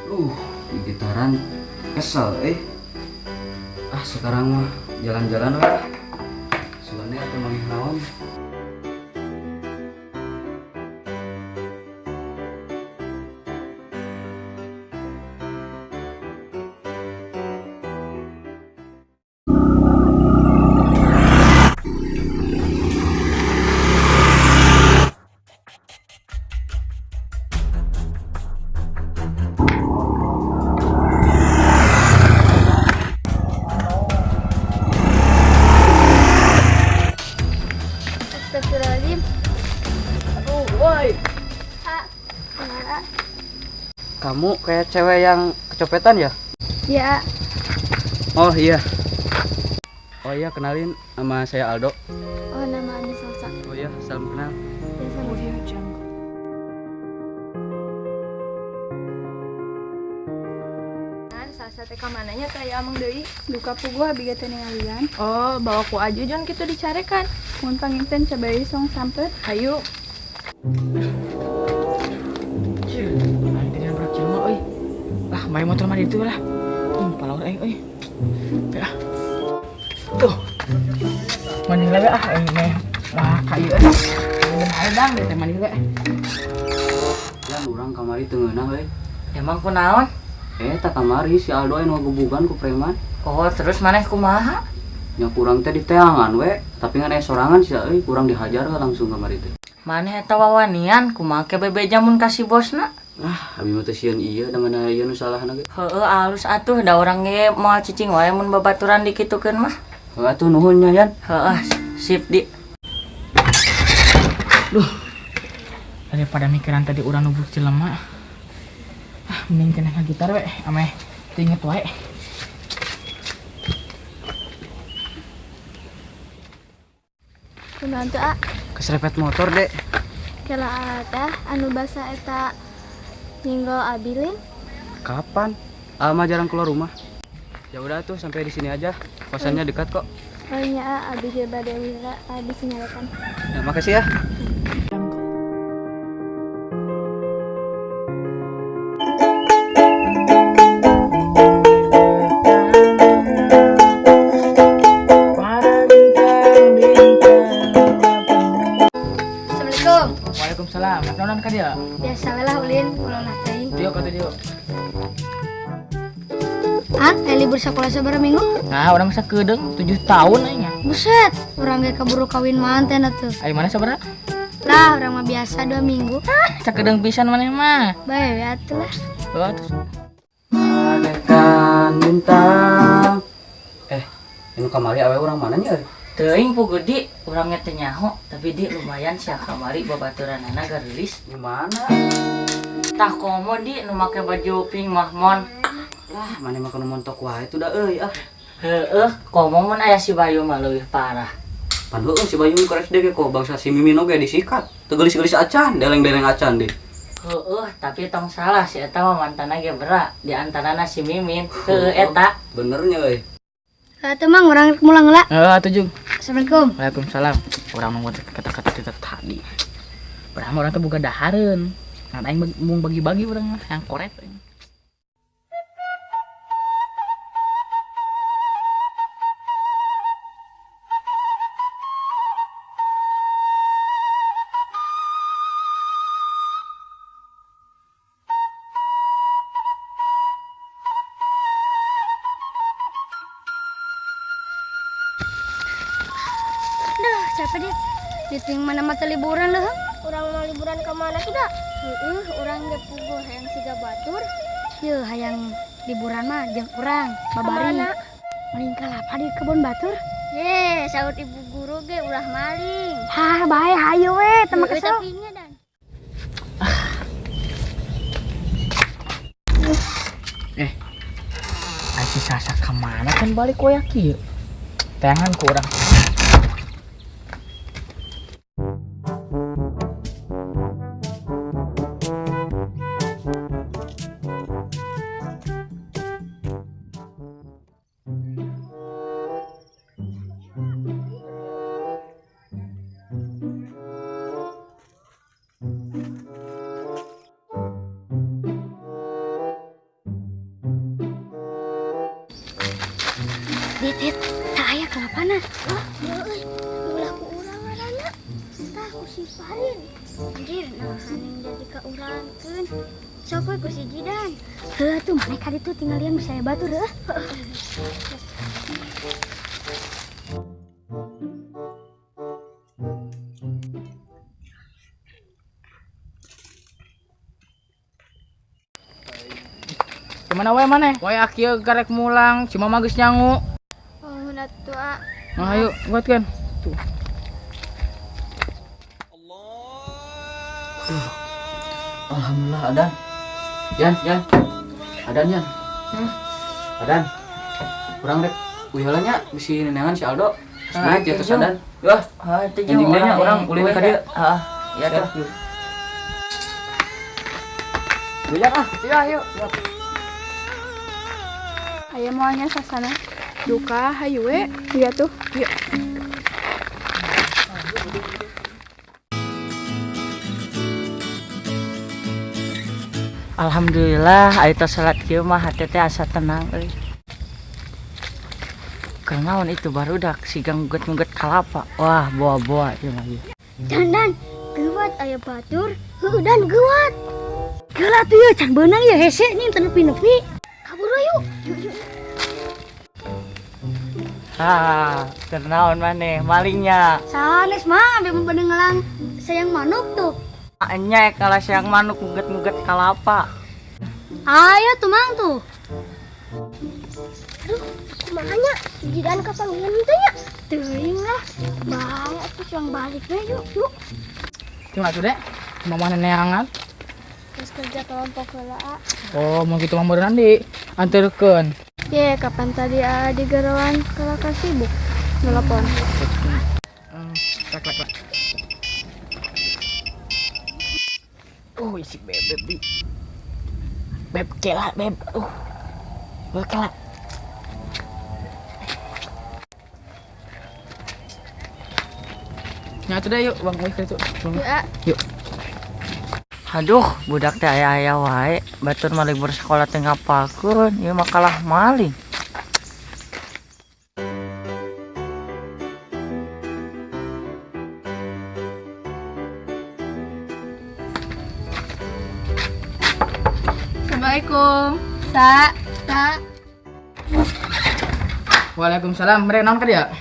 Di gitaran kesel sekarang mah jalan-jalan lah. Soalnya aku mau naon. Astagfirullahaladzim. Woi, Kenapa? kamu kayak cewek yang kecopetan ya? Ya. Oh iya. Oh iya, kenalin, nama saya Aldo. Oh, nama Abi Salsa. Oh iya, salam kenal. Ya, sama. Salsa teh kamananya kayak amang deui. Duka puguh abi teh ningalian. Oh, bawa ku aju jon kitu dicarekan. Mun panginten cabai song sampeut. Ayo. Aing teh berak jelema euy. Lah, main motor mah ditu lah. Palaur aing euy. Ya. Tuh. Mending lagi aing meh mah ka ieu euy. Ngen hadang teh mending we. Ya urang kamari teu ngeunah we. Emang kunaon? Tak kamari si Aldo anu ngagebugan ku preman. Oh, terus maneh kumaha? Nya kurang teh diteangan we, tapi ngan sorangan sia kurang dihajar langsung kamari teh. Maneh eta wawanian kumaha ke bebe jamun kasih bosna? Abi mah teh sieun ieu da mana ieu nu salahna ge. Heueuh alus atuh da urang ge moal cicing wae mun babaturan dikitukeun mah. Atuh nuhun nya Yan. Heeh, sip di. Duh. Daripada mikiran tadi urang nubuk jelema. Mending kena gitar we, ameh tinget wae. Kunaon teh, Keserepet motor, Dek. Kela teh anu basa eta nyenggol abilin. Kapan? Alma jarang keluar rumah. Ya udah tuh sampai di sini aja. Kosannya dekat kok. Oh nya abi ge bade wira disenyalakan. Ya, makasih ya. Assalamualaikum. Waalaikumsalam. Naonan ka dia? Biasa we lah ulin ulah teuing. Dio kata dia. Libur sekolah sabar minggu? Nah, orang masa keudeng 7 tahun aingnya. Buset, urang ge keburu kawin manten atuh. Aing mana sabaraha? Lah, urang mah biasa 2 minggu. Sakeudeng pisan maneh mah. Bae we atuh lah. Oh, terus. Bagaikan bintang. Ini kamari awe urang mana nya? Teuing puguh di, urang teh nyaho, tapi di lumayan sia kamari babaturanana garilis. Gimana? Tah komo di nu make baju pink mahmon. Lah, mana mah kana montok wae tuh da euy Heueuh, komo mun aya si Bayu mah leuwih parah. Pan heueuh si Bayu keres deh kok bangsa si Mimin oge disikat. Teu geulis-geulis acan, deleng-deleng acan deh. Heueuh, tapi tong salah si eta mah mantana ge berak di antarana si Mimin. Heueuh eta. Bener nya euy. Atuh mang urang mulang heula. Atuh Jung. Assalamualaikum. Waalaikumsalam. Urang nunggu kata-kata kita tadi. Urang mah urang teh boga dahareun. Nah, aing mung bagi-bagi urang mah yang korek. Capek dit. Diting mana mata liburan lah. Urang mau liburan ke mana tidak? Urang ge puguh hayang siga batur. Yeuh hayang liburan mah jeung urang babari. Kemana? Maling kalapa di kebun batur. Ye, saud ibu guru ge ulah maling. Bae hayu we teu mah kesel. Tapi nya dan. Aci sasa kemana kan balik koyak kieu. Tangan kurang. Dit, tak aya kelapana. Ulah ku urang ngaranna. Tah ku si Farin. Anjir, nah haning jadi ka urangkeun. Sok we ku si Jidan. Heuh tuh maneh ka ditu tinggal lian bisa batur heuh. Kemana wae maneh? Wae akieu garek mulang, cuma magis nyangu. Oh, natua. Nah, ayo buatkan. Tuh. Alhamdulillah Adan. Yan. Adan Yan. Adan. Kurang rek. Uyalah nya bisi nenengan si Aldo. Sebenarnya di atas Adan. Wah, anjing nya orang ulin ka dieu. Ya tuh. Bujang ah. Ya, yuk. Ayo maunya sasana. Duka, hayu we. Iya tuh. Yuk. Alhamdulillah ayeuna salat kieu mah hate teh asa tenang euy. Kenaon itu barudak siga nguget-nguget kalapa. Wah, boa-boa ieu mah ieu. Dan, geuwat aya batur. Heuh dan geuwat. Geula tuh ye can beunang ye hese nih teu nepi-nepi. Kabur yuk. Ha, kenaon maneh malingnya. Sanes mah ambe bedengelang sayang manuk tuh. Anya kalau siang manuk nguget-nguget kalapa. Ayo tuh mang tuh. Kumahanya si Jidan kapanggilan teh nya. Teuing lah. Bae atuh yang balik we yuk. Cuma tuh deh. Mau mana neangan? Terus kerja kelompok heula. Oh, mau gitu mah meureun di anterkeun. Ye, kapan tadi di garawan kelaka sibuk. Telepon. Lek. Oh, isi beb di. Beb kela, beb. Beb kela. Nyatu deh yuk, Bang. Wih, itu. Ya. Yuk. Aduh, budak teh aya-aya wae. Batur mah libur sekolah teh ngapalkeun, ieu mah kalah maling. Assalamualaikum. Sa. Waalaikumsalam. Mere naon ka dia?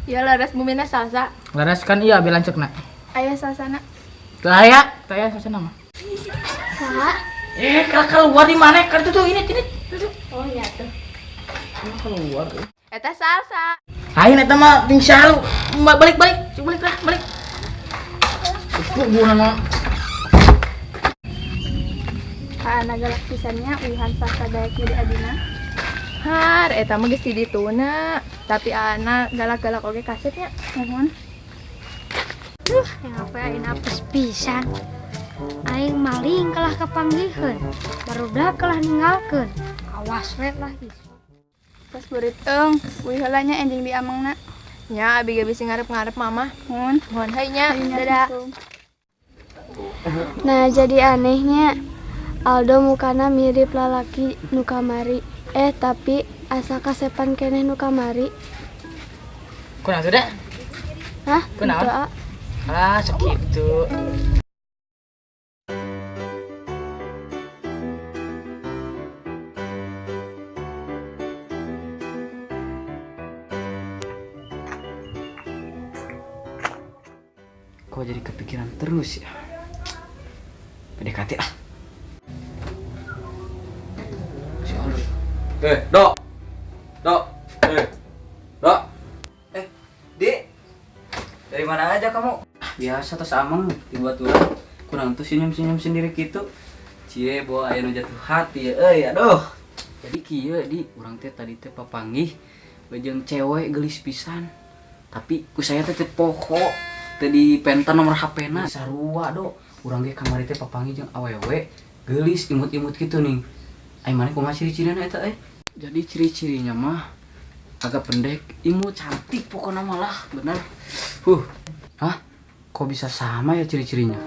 Ya laras bumina salsa. Laras kan iya bilancekna. Aya sasana. Taya sasana mah. Sa. Keluar di mana? Kan tuh ini. Oh iya tuh. Keluar. Eta salsa. Ayo eta mah ting salu. Balik. Coba balik. Itu guna mah. Anak galak pisannya ulihan salsa dayak di adina. Har, eta mah geus di dituna. Tapi anak galak-galak oge kasetnya. Mohon. Yang apa aing apes pisan. Aing maling kalah kapanggihkeun. Barudak kalah ninggalkeun. Awas we lah geus. Pas burit wih heula nya enjing di amangna. Nya abi ge bisi ngarep-ngarep mama. Mohon hai nya. Dadah. Nah jadi anehnya Aldo mukana mirip lalaki nu kamari. Tapi asa kasepan keneh nu kamari. Kunaon tuh deh? Hah? Kunaon? Gitu, A. Ah, segitu. Kok jadi kepikiran terus ya? PDKT ah. Si Aldo. Dok. Dik. Dari mana aja kamu? Biasa tos amang tiba-tiba kurang tuh senyum-senyum sendiri gitu. Cie bawa aya nu jatuh hati ya aduh. Jadi kieu di urang teh tadi teh papanggih bejeng cewek gelis pisan. Tapi ku saya teh poho teh di penta nomor HP-na sarua do. Urang ge kamari teh papanggih jeung awewe gelis imut-imut gitu nih. Ai maneh kumaha ciri-cirina eta Jadi ciri-cirinya mah agak pendek, imut, cantik pokoknya malah bener. Hah? Kok bisa sama ya ciri-cirinya?